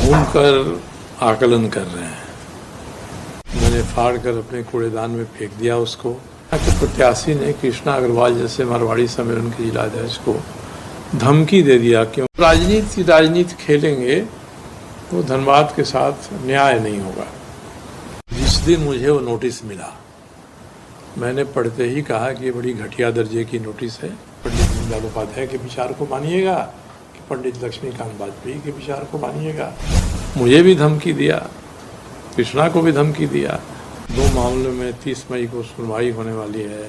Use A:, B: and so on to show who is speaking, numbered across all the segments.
A: घूमकर आकलन कर रहे हैं। मैंने फाड़ कर अपने कूड़ेदान में फेंक दिया उसको। प्रत्याशी ने कृष्णा अग्रवाल जैसे मारवाड़ी सम्मेलन के जिलाध्यक्ष को धमकी दे दिया। क्यों राजनीति खेलेंगे तो धनबाद के साथ न्याय नहीं होगा। जिस दिन मुझे वो नोटिस मिला, मैंने पढ़ते ही कहा कि ये बड़ी घटिया दर्जे की नोटिस है। पंडित दीनदयाल उपाध्याय के विचार को मानिएगा कि पंडित लक्ष्मीकांत वाजपेयी के विचार को मानिएगा। मुझे भी धमकी दिया, कृष्णा को भी धमकी दिया। 2 मामलों में 30 मई को सुनवाई होने वाली है।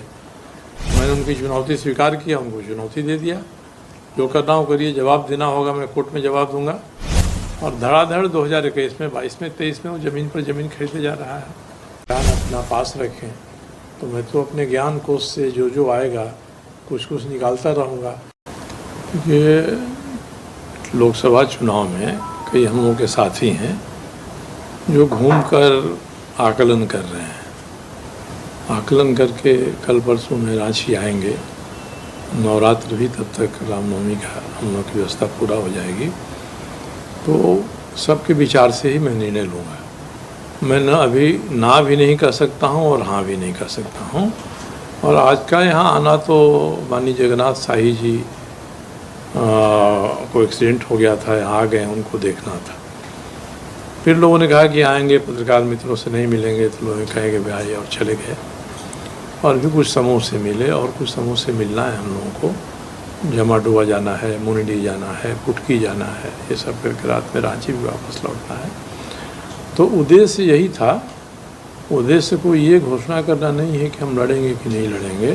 A: मैंने उनकी चुनौती स्वीकार किया, उनको चुनौती दे दिया। जो करना हो करिए, जवाब देना होगा मैं कोर्ट में जवाब दूंगा। और धड़ाधड़ 2021 में, 22 में, 23 में वो ज़मीन पर ज़मीन खरीदे जा रहा है। ज्ञान अपना पास रखें तो मैं तो अपने ज्ञान कोष से जो आएगा कुछ निकालता रहूँगा। ये लोकसभा चुनाव में कई हम लोगों के साथी हैं जो घूमकर आकलन कर रहे हैं। आकलन करके कल परसों में रांची आएंगे। नवरात्र भी तब तक रामनवमी का हम लोग की व्यवस्था पूरा हो जाएगी। तो सबके विचार से ही मैं निर्णय लूँगा। मैं अभी ना भी नहीं कर सकता हूँ और हाँ भी नहीं कर सकता हूँ। और आज का यहाँ आना तो माननीय जगन्नाथ शाही जी को एक्सीडेंट हो गया था, यहाँ आ गए, उनको देखना था। फिर लोगों ने कहा कि आएंगे, पत्रकार मित्रों से नहीं मिलेंगे, तो लोग कहेंगे भाई, और चले गए। और भी कुछ समूह से मिले और कुछ समूह से मिलना है हम लोगों को। जमाडुआ जाना है, मुनिडी जाना है, पुटकी जाना है, ये सब करके रात में रांची भी वापस लौटना है। तो उद्देश्य यही था। उद्देश्य को ये घोषणा करना नहीं है कि हम लड़ेंगे कि नहीं लड़ेंगे।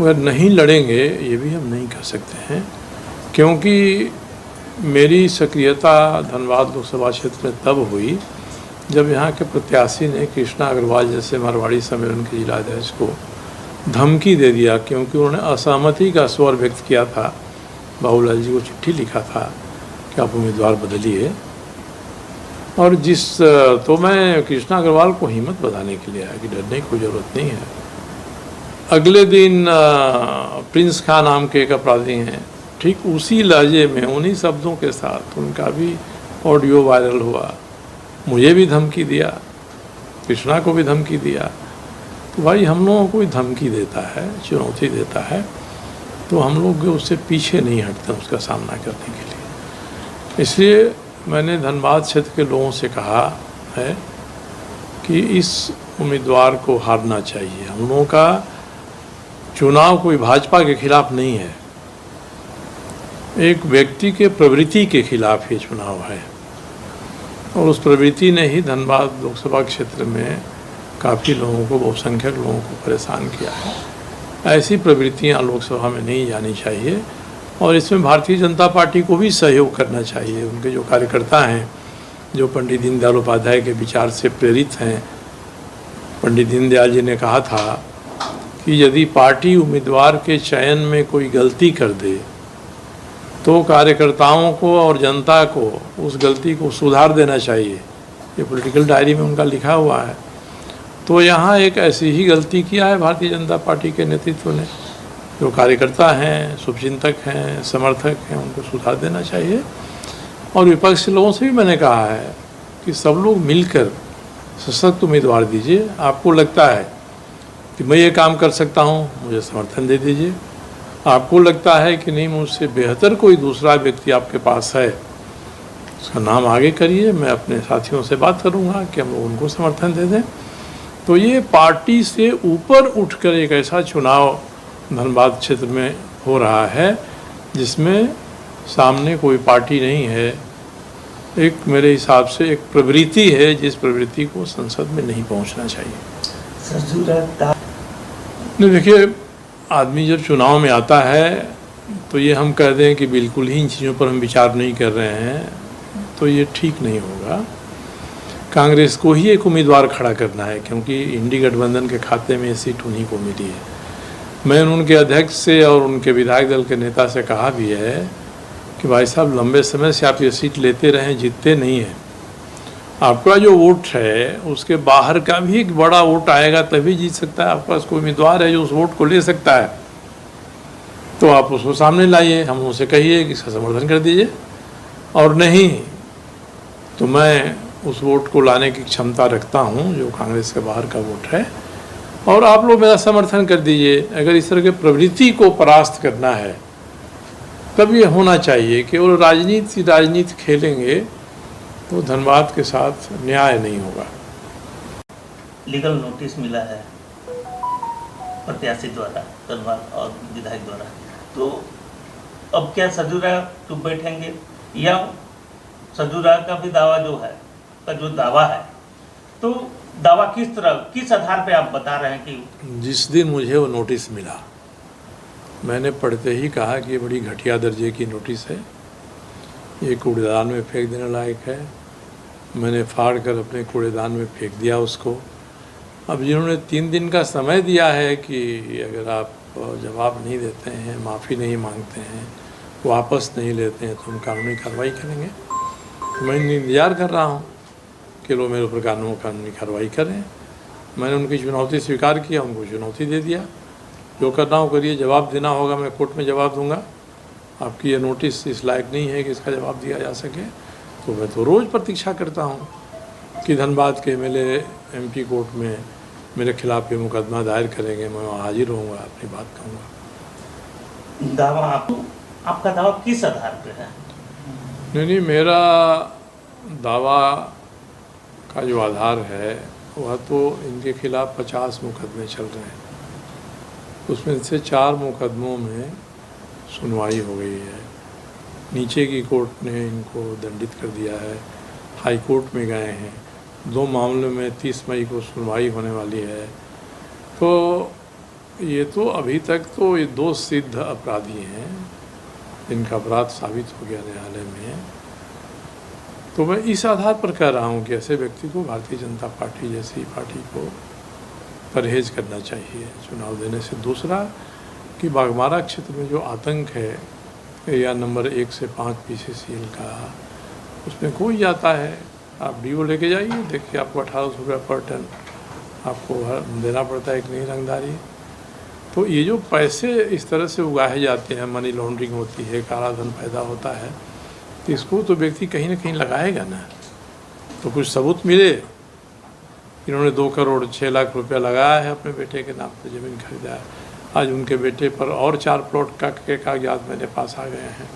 A: अगर नहीं लड़ेंगे ये भी हम नहीं कर सकते हैं, क्योंकि मेरी सक्रियता धनबाद लोकसभा क्षेत्र में तब हुई जब यहाँ के प्रत्याशी ने कृष्णा अग्रवाल जैसे मारवाड़ी सम्मेलन के जिलाध्यक्ष को धमकी दे दिया। क्योंकि उन्होंने असहमति का स्वर व्यक्त किया था। बाबूलाल जी को चिट्ठी लिखा था कि आप उम्मीदवार बदलिए। और तो मैं कृष्णा अग्रवाल को हिम्मत बताने के लिए आया कि डरने की कोई ज़रूरत नहीं है। अगले दिन प्रिंस खान नाम के एक अपराधी हैं, ठीक उसी लहजे में, उन्हीं शब्दों के साथ उनका भी ऑडियो वायरल हुआ। मुझे भी धमकी दिया, कृष्णा को भी धमकी दिया। तो भाई हम लोगों को धमकी देता है, चुनौती देता है, तो हम लोग उससे पीछे नहीं हटते उसका सामना करने के लिए। इसलिए मैंने धनबाद क्षेत्र के लोगों से कहा है कि इस उम्मीदवार को हारना चाहिए। हम लोगों का चुनाव कोई भाजपा के खिलाफ नहीं है, एक व्यक्ति के प्रवृत्ति के खिलाफ ये चुनाव है। और उस प्रवृत्ति ने ही धनबाद लोकसभा क्षेत्र में काफ़ी लोगों को, बहुसंख्यक लोगों को परेशान किया है। ऐसी प्रवृत्तियां लोकसभा में नहीं जानी चाहिए। और इसमें भारतीय जनता पार्टी को भी सहयोग करना चाहिए। उनके जो कार्यकर्ता हैं, जो पंडित दीनदयाल उपाध्याय के विचार से प्रेरित हैं। पंडित दीनदयाल जी ने कहा था कि यदि पार्टी उम्मीदवार के चयन में कोई गलती कर दे तो कार्यकर्ताओं को और जनता को उस गलती को सुधार देना चाहिए। ये पॉलिटिकल डायरी में उनका लिखा हुआ है। तो यहाँ एक ऐसी ही गलती किया है भारतीय जनता पार्टी के नेतृत्व ने। जो कार्यकर्ता हैं, शुभचिंतक हैं, समर्थक हैं, उनको सुधार देना चाहिए। और विपक्ष लोगों से भी मैंने कहा है कि सब लोग मिलकर सशक्त उम्मीदवार दीजिए। आपको लगता है कि मैं ये काम कर सकता हूँ, मुझे समर्थन दे दीजिए। आपको लगता है कि नहीं, मुझसे बेहतर कोई दूसरा व्यक्ति आपके पास है, उसका नाम आगे करिए। मैं अपने साथियों से बात करूँगा कि हम लोग उनको समर्थन दे दें। तो ये पार्टी से ऊपर उठकर एक ऐसा चुनाव धनबाद क्षेत्र में हो रहा है जिसमें सामने कोई पार्टी नहीं है। एक मेरे हिसाब से एक प्रवृत्ति है, जिस प्रवृत्ति को संसद में नहीं पहुंचना चाहिए। नहीं, देखिए, आदमी जब चुनाव में आता है तो ये हम कह दें कि बिल्कुल ही इन चीज़ों पर हम विचार नहीं कर रहे हैं, तो ये ठीक नहीं होगा। कांग्रेस को ही एक उम्मीदवार खड़ा करना है, क्योंकि इंडी गठबंधन के खाते में ये सीट उन्हीं को मिली है। मैंने उनके अध्यक्ष से और उनके विधायक दल के नेता से कहा भी है कि भाई साहब, लंबे समय से आप ये सीट लेते रहें, जीतते नहीं हैं। आपका जो वोट है उसके बाहर का भी एक बड़ा वोट आएगा तभी जीत सकता है। आपके पास कोई उम्मीदवार है जो उस वोट को ले सकता है, तो आप उसको सामने लाइए, हम उनसे कहिए कि इसका समर्थन कर दीजिए। और नहीं तो मैं उस वोट को लाने की क्षमता रखता हूं जो कांग्रेस के बाहर का वोट है, और आप लोग मेरा समर्थन कर दीजिए। अगर इस तरह की प्रवृत्ति को परास्त करना है तब ये होना चाहिए कि वो राजनीति खेलेंगे तो धनबाद के साथ न्याय नहीं होगा।
B: लीगल नोटिस मिला है प्रत्याशी द्वारा, धनबाद और विधायक द्वारा, तो अब क्या सरजूरा चुप बैठेंगे या सरजूरा का भी दावा जो है, का जो दावा है, तो दावा किस तरह, किस आधार पे आप बता रहे हैं कि
A: जिस दिन मुझे वो नोटिस मिला मैंने पढ़ते ही कहा कि ये बड़ी घटिया दर्जे की नोटिस है, ये कूड़ेदान में फेंक देने लायक है। मैंने फाड़ कर अपने कूड़ेदान में फेंक दिया उसको। अब जिन्होंने 3 दिन का समय दिया है कि अगर आप जवाब नहीं देते हैं, माफ़ी नहीं मांगते हैं, वापस नहीं लेते हैं तो हम कानूनी कार्रवाई करेंगे। मैं इंतज़ार कर रहा हूँ कि लोग मेरे ऊपर कानूनी कार्रवाई करें। मैंने उनकी चुनौती स्वीकार किया, उनको चुनौती दे दिया, जो करना हो करिए, जवाब देना होगा मैं कोर्ट में जवाब दूंगा। आपकी ये नोटिस इस लायक नहीं है कि इसका जवाब दिया जा सके। तो मैं तो रोज़ प्रतीक्षा करता हूँ कि धनबाद के एमएलए एमपी कोर्ट में मेरे खिलाफ ये मुकदमा दायर करेंगे, मैं वहाँ हाजिर रहूँगा, अपनी बात कहूँगा।
B: दावा आपका दावा किस आधार पे है?
A: नहीं, मेरा दावा का जो आधार है वह तो इनके खिलाफ 50 मुकदमे चल रहे हैं, उसमें से 4 मुकदमों में सुनवाई हो गई है। नीचे की कोर्ट ने इनको दंडित कर दिया है, हाई कोर्ट में गए हैं, 2 मामलों में 30 मई को सुनवाई होने वाली है। तो ये तो अभी तक तो ये 2 सिद्ध अपराधी हैं जिनका अपराध साबित हो गया न्यायालय में। तो मैं इस आधार पर कह रहा हूँ कि ऐसे व्यक्ति को भारतीय जनता पार्टी जैसी पार्टी को परहेज करना चाहिए चुनाव देने से। दूसरा कि बाघमारा क्षेत्र में जो आतंक है या नंबर 1 से 5 PCCL का, उसमें कोई जाता है, आप डीओ लेके जाइए, देखिए आपको 1800 रुपये पर टन आपको देना पड़ता है, एक नई रंगदारी। तो ये जो पैसे इस तरह से उगाए जाते हैं, मनी लॉन्ड्रिंग होती है, काला धन पैदा होता है, तो इसको तो व्यक्ति कहीं ना कहीं लगाएगा ना। तो कुछ सबूत मिले। इन्होंने 2 करोड़ 6 लाख रुपया लगाया है अपने बेटे के नाम पर, ज़मीन खरीदा है। आज उनके बेटे पर और 4 प्लॉट के कागजात मेरे पास आ गए हैं।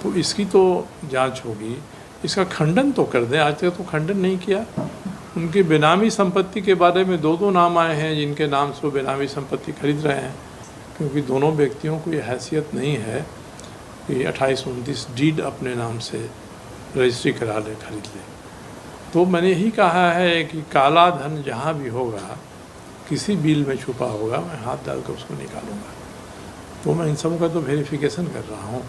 A: तो इसकी तो जांच होगी, इसका खंडन तो कर दें। आज तक तो खंडन नहीं किया। उनकी बेनामी संपत्ति के बारे में 2 नाम आए हैं जिनके नाम से वो बेनामी संपत्ति खरीद रहे हैं, क्योंकि दोनों व्यक्तियों को ये हैसियत नहीं है कि 28-29 डीड अपने नाम से रजिस्ट्री करा ले, खरीद ले। तो मैंने यही कहा है कि काला धन जहाँ भी होगा, किसी बिल में छुपा होगा, मैं हाथ डालकर उसको निकालूंगा। तो मैं इन सबों का तो वेरिफिकेशन कर रहा हूँ,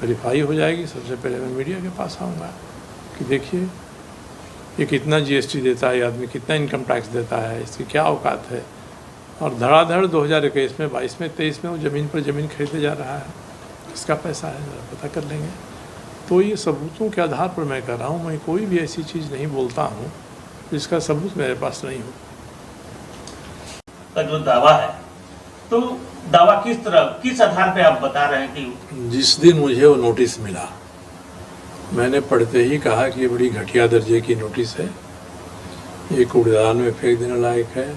A: वेरीफाई हो जाएगी। सबसे पहले मैं मीडिया के पास आऊँगा कि देखिए ये कितना GST देता है, आदमी कितना इनकम टैक्स देता है, इसकी क्या औकात है। और धड़ाधड़ 2021 में, 22 में, 23 में वो ज़मीन पर ज़मीन खरीदे जा रहा है, किसका पैसा है ज़रा पता कर लेंगे। तो ये सबूतों के आधार पर मैं कर रहा हूँ। मैं कोई भी ऐसी चीज़ नहीं बोलता हूँ जिसका सबूत मेरे पास नहीं हो।
B: का जो दावा है, तो दावा किस तरह, किस आधार पे आप बता रहे हैं कि
A: जिस दिन मुझे वो नोटिस मिला मैंने पढ़ते ही कहा कि ये बड़ी घटिया दर्जे की नोटिस है, ये कूड़ेदान में फेंक देने लायक है।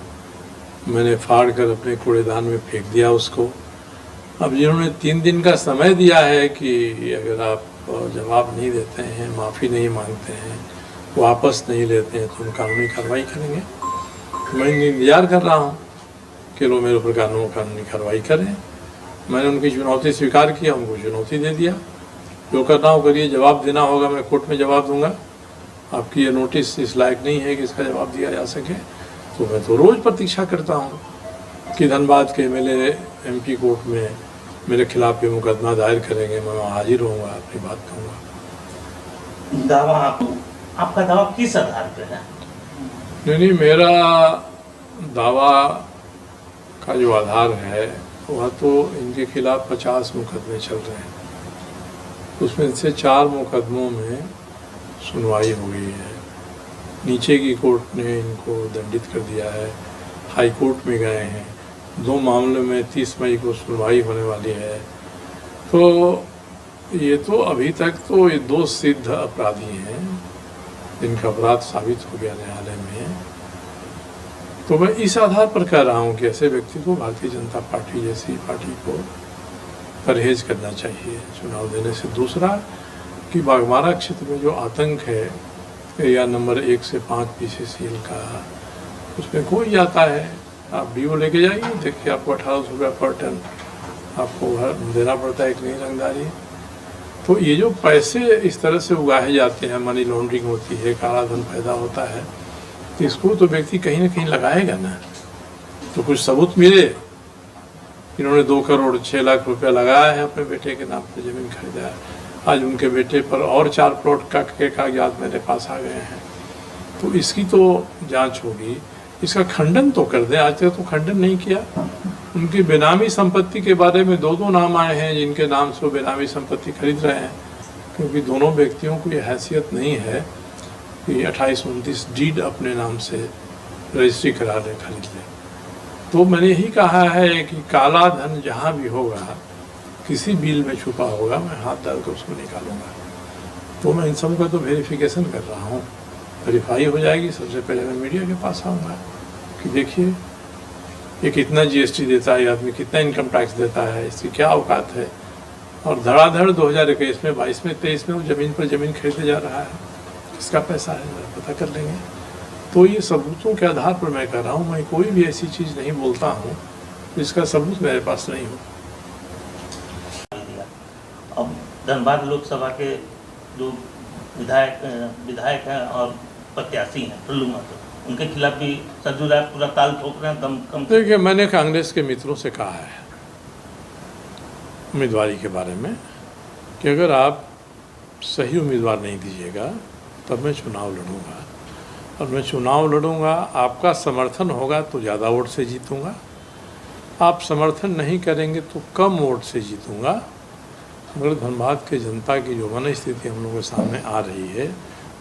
A: मैंने फाड़ कर अपने कूड़ेदान में फेंक दिया उसको। अब जिन्होंने 3 दिन का समय दिया है कि अगर आप जवाब नहीं देते हैं, माफ़ी नहीं मांगते हैं, वापस नहीं लेते हैं तो हम कानूनी कार्रवाई करेंगे। मैं इंतज़ार कर रहा हूँ कि लोग मेरे ऊपर कानूनी कार्रवाई करें। मैंने उनकी चुनौती स्वीकार किया, उनको चुनौती दे दिया, जो करना हो करिए, जवाब देना होगा मैं कोर्ट में जवाब दूंगा। आपकी ये नोटिस इस लायक नहीं है कि इसका जवाब दिया जा सके। तो मैं तो रोज़ प्रतीक्षा करता हूँ कि धनबाद के एमएलए एमपी कोर्ट में मेरे खिलाफ ये मुकदमा दायर करेंगे, मैं वहाँ हाजिर रहूँगा, अपनी बात कहूँगा।
B: दावा आपका दावा किस आधार पे है?
A: नहीं, मेरा दावा का जो आधार है वह तो इनके खिलाफ 50 मुकदमे चल रहे हैं, उसमें से 4 मुकदमों में सुनवाई हो गई है। नीचे की कोर्ट ने इनको दंडित कर दिया है, हाई कोर्ट में गए हैं, 2 मामलों में 30 मई को सुनवाई होने वाली है। तो ये तो अभी तक तो ये 2 सिद्ध अपराधी हैं जिनका अपराध साबित हो गया न्यायालय में, तो मैं इस आधार पर कह रहा हूँ कि ऐसे व्यक्ति को भारतीय जनता पार्टी जैसी पार्टी को परहेज करना चाहिए चुनाव देने से। दूसरा कि बाघमारा क्षेत्र में जो आतंक है एरिया नंबर 1 से 5 PCCL का, उसमें कोई जाता है, आप बीओ लेके जाइए, देखिए आपको 1800 रुपया पर टन आपको देना पड़ता है, एक नई रंगदारी। तो ये जो पैसे इस तरह से उगाए जाते हैं, मनी लॉन्ड्रिंग होती है, काला धन पैदा होता है, तो इसको तो व्यक्ति कहीं ना कहीं लगाएगा ना, तो कुछ सबूत मिले। इन्होंने 2 करोड़ 6 लाख रुपया लगाया है अपने बेटे के नाम पर, ज़मीन खरीदा है। आज उनके बेटे पर और 4 प्लॉट के कागजात मेरे पास आ गए हैं, तो इसकी तो जांच होगी, इसका खंडन तो कर दें। आज तक तो खंडन नहीं किया। उनकी बेनामी संपत्ति के बारे में 2 नाम आए हैं जिनके नाम से वो बेनामी संपत्ति खरीद रहे हैं, क्योंकि दोनों व्यक्तियों को ये हैसियत नहीं है कि 28-29 डीड अपने नाम से रजिस्ट्री करा लें, खरीद लें। तो मैंने यही कहा है कि काला धन जहाँ भी होगा, किसी बिल में छुपा होगा, मैं हाथ डाल कर उसको निकालूंगा। तो मैं इन सब का तो वेरिफिकेशन कर रहा हूँ, वेरीफाई हो जाएगी। सबसे पहले मैं मीडिया के पास आऊँगा कि देखिए ये कितना GST देता है, आदमी कितना इनकम टैक्स देता है, इसकी क्या औकात है, और धड़ाधड़ 2021 में 22 में 23 में वो ज़मीन पर ज़मीन खरीदे जा रहा है, किसका पैसा है पता कर लेंगे। तो ये सबूतों के आधार पर मैं कह रहा हूँ, मैं कोई भी ऐसी चीज़ नहीं बोलता हूँ जिसका सबूत मेरे पास नहीं हो।
B: अब धनबाद लोकसभा के जो विधायक हैं और प्रत्याशी हैं टुल्लू महतो, उनके खिलाफ भी सरजू राय पूरा ताल ठोक रहे हैं। कम
A: देखिए, मैंने कांग्रेस के मित्रों से कहा है उम्मीदवारी के बारे में कि अगर आप सही उम्मीदवार नहीं दीजिएगा तब मैं चुनाव लड़ूंगा, और मैं चुनाव लड़ूंगा, आपका समर्थन होगा तो ज़्यादा वोट से जीतूंगा, आप समर्थन नहीं करेंगे तो कम वोट से जीतूंगा। मगर धनबाद के जनता की जो मन स्थिति हम लोगों के सामने आ रही है,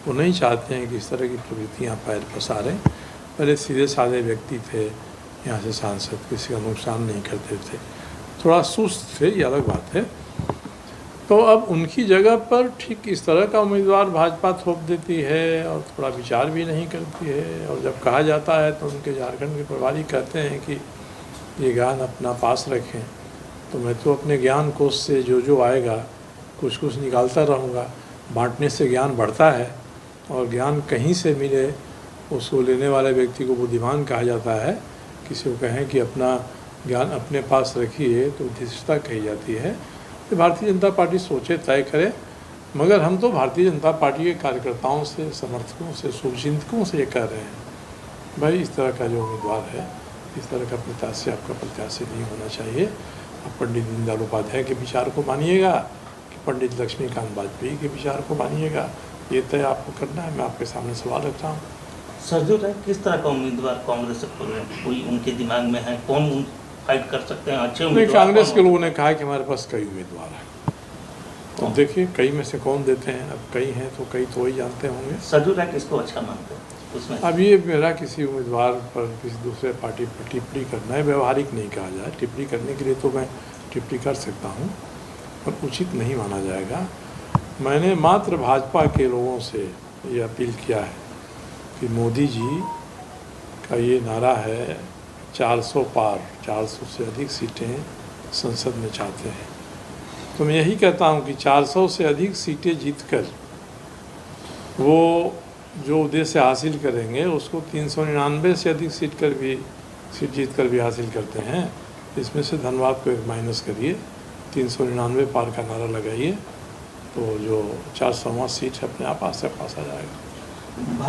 A: वो नहीं चाहते हैं कि इस तरह की प्रवृत्तियाँ पैर पसारें। पहले सीधे साधे व्यक्ति थे, यहाँ से सांसद, किसी का नुकसान नहीं करते थे, थोड़ा सुस्त थे, ये अलग बात है। तो अब उनकी जगह पर ठीक इस तरह का उम्मीदवार भाजपा थोप देती है और थोड़ा विचार भी नहीं करती है। और जब कहा जाता है तो उनके झारखंड के प्रभारी कहते हैं कि ये ज्ञान अपना पास रखें, तो मैं तो अपने ज्ञान कोष से जो आएगा कुछ कुछ निकालता रहूँगा। बांटने से ज्ञान बढ़ता है, और ज्ञान कहीं से मिले उसको लेने वाले व्यक्ति को बुद्धिमान कहा जाता है। किसी को कहें कि अपना ज्ञान अपने पास रखिए तो धृष्टता कही जाती है। तो भारतीय जनता पार्टी सोचे, तय करे, मगर हम तो भारतीय जनता पार्टी के कार्यकर्ताओं से, समर्थकों से, शुभचिंतकों से ये कह रहे हैं, भाई इस तरह का जो उम्मीदवार है, इस तरह का प्रत्याशी आपका प्रत्याशी नहीं होना चाहिए। आप पंडित दीनदयाल उपाध्याय के विचार को मानिएगा कि पंडित लक्ष्मीकांत वाजपेयी के विचार को मानिएगा, ये तय आपको करना है। मैं आपके सामने सवाल रखता हूँ।
B: सरजू राय किस तरह का उम्मीदवार कांग्रेस से कोई उनके दिमाग में है, कौन फाइट कर सकते हैं अच्छे उम्मीदवार?
A: कांग्रेस के लोगों ने कहा कि हमारे पास कई उम्मीदवार हैं, तो देखिए कई में से कौन देते हैं। अब कई हैं तो कई तो वही जानते होंगे।
B: सरजू राय किसको अच्छा मानते हैं उसमें?
A: अब ये मेरा किसी उम्मीदवार पर किसी दूसरे पार्टी पर टिप्पणी करना है, व्यवहारिक नहीं कहा जाए। टिप्पणी करने के लिए तो मैं टिप्पणी कर सकता हूँ, पर उचित नहीं माना जाएगा। मैंने मात्र भाजपा के लोगों से ये अपील किया है कि मोदी जी का ये नारा है 400 पार, 400 से अधिक सीटें संसद में चाहते हैं, तो मैं यही कहता हूं कि 400 से अधिक सीटें जीतकर वो जो उद्देश्य हासिल करेंगे उसको 399 से अधिक सीट जीतकर भी हासिल करते हैं। इसमें से धनबाद को एक माइनस करिए, 399 पार का नारा लगाइए, तो जो 400वां सीट है अपने आप आस पास आ जाएगा।